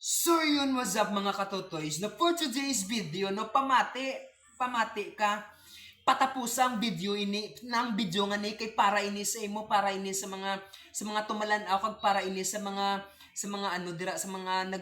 So yun, what's up mga katotoys? No, for today's video, no, pamati ka, patapusang video ini, ng video nga ni kay para ini sa imo, para ini sa mga tumalan-aw, kag para ini sa mga ano dira, sa mga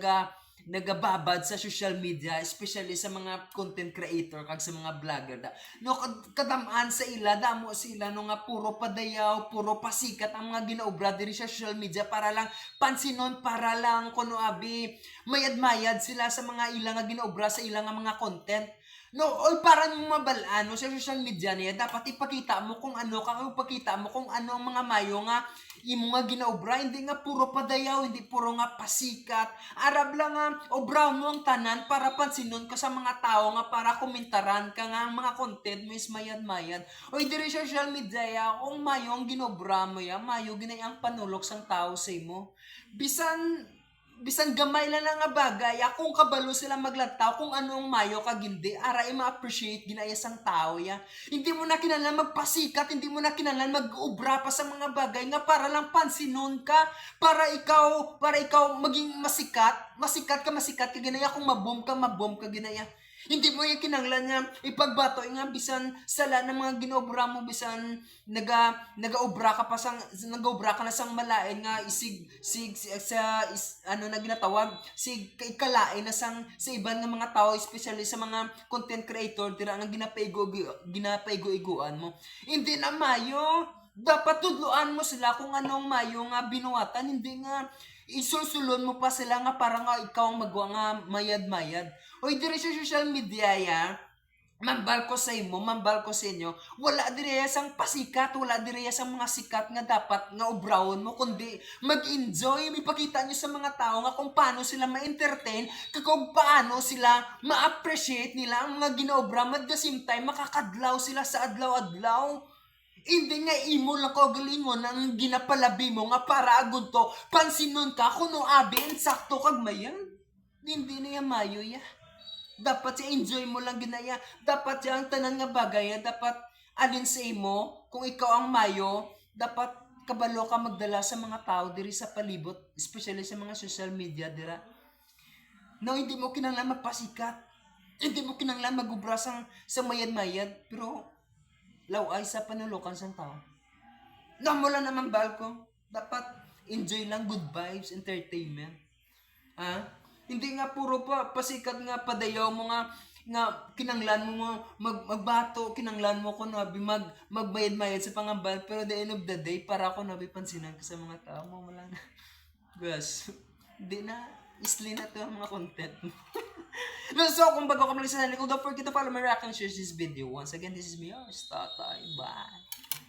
nagababad sa social media, especially sa mga content creator kag sa mga vlogger da. No, kadamaan sa ila, damo sila no nga puro padayaw, puro pasikat ang mga ginaobra diri sa social media para lang pansinon, para lang kuno abi mayad-mayad sila sa mga ilang nga ginaobra sa ilang nga mga content. No, o para yung mabalaan no, sa social media niya, dapat ipakita mo kung ano ka, ipakita mo kung ano ang mga mayo nga imo nga ginaobra, hindi nga puro padayaw, hindi puro nga pasikat. Arab lang nga, obra mo ang tanan para pansinon ka sa mga tao nga para komentaran ka nga ang mga content mo is mayad-mayad. O diri sa social media ya, kung mayo ang ginobra mo ya, mayo ginayang panulok sang tao sa imo. Bisan gamay lang nga bagay, kung kabalo sila maglantaw kung anong mayo kag hindi, ara ma-appreciate ginaya sang tao ya. Hindi mo na kinahanglan magpasikat, hindi mo na kinahanglan mag-ubra pa sa mga bagay nga para lang pansinon ka, para ikaw maging masikat ka ginaya, kung mabom ka ginaya. Hindi mo yung kinanglan niya ipagbato nga bisan sala ng mga ginobra mo, bisan nagaobra ka pa sang nagaobra ka na sang malain nga ano na ginatawag sig kalain na sang sa iban nga mga tao, especially sa mga content creator dira nga ginapaigo-iguan mo. Hindi na mayo, dapat tudloan mo sila kung anong mayo nga binuwatan, hindi nga isulsulon mo pa sila nga para nga ikaw ang magwa nga mayad-mayad. Oy, diri sa social media ya, mambal ko sa imo, mambal ko sa inyo, wala diri sang pasikat, wala diri sang mga sikat nga dapat nga obrawon mo, kundi mag-enjoy, ipakita nyo sa mga tao nga kung paano sila ma-entertain, kung paano sila ma-appreciate nila ang mga ginaobra, at the same time makakadlaw sila sa adlaw-adlaw. Hindi nga imo lang ko galingon ang ginapalabi mo nga para agud to pansinon ka kuno abin sakto kag mayan. Hindi na yan mayo ya. Dapat siya enjoy mo lang ginaya. Dapat siya ang tanan nga bagay, dapat alin sa imo, kung ikaw ang mayo, dapat kabalo ka magdala sa mga tao diri sa palibot, especially sa mga social media dira. No, hindi mo kinahanglan magpasikat. Hindi mo kinahanglan magubra sa mayad-mayad, pero laway sa panulukan sa tao. No, mo lang naman balko. Dapat enjoy lang, good vibes, entertainment. Hindi nga puro pa pasikat nga padayaw mo nga kinanglan mo magbato, kinanglan mo ko nabi magbayad-mayad sa pangambal, pero the end of the day para ako nabi pansinan ka sa mga tao mo wala na. Guys, di na isli na to ang mga content. So, kung bago ka mali sa channel ko, don't forget to follow my reaction, share this video. Once again, this is me, yours, Tatay. Bye!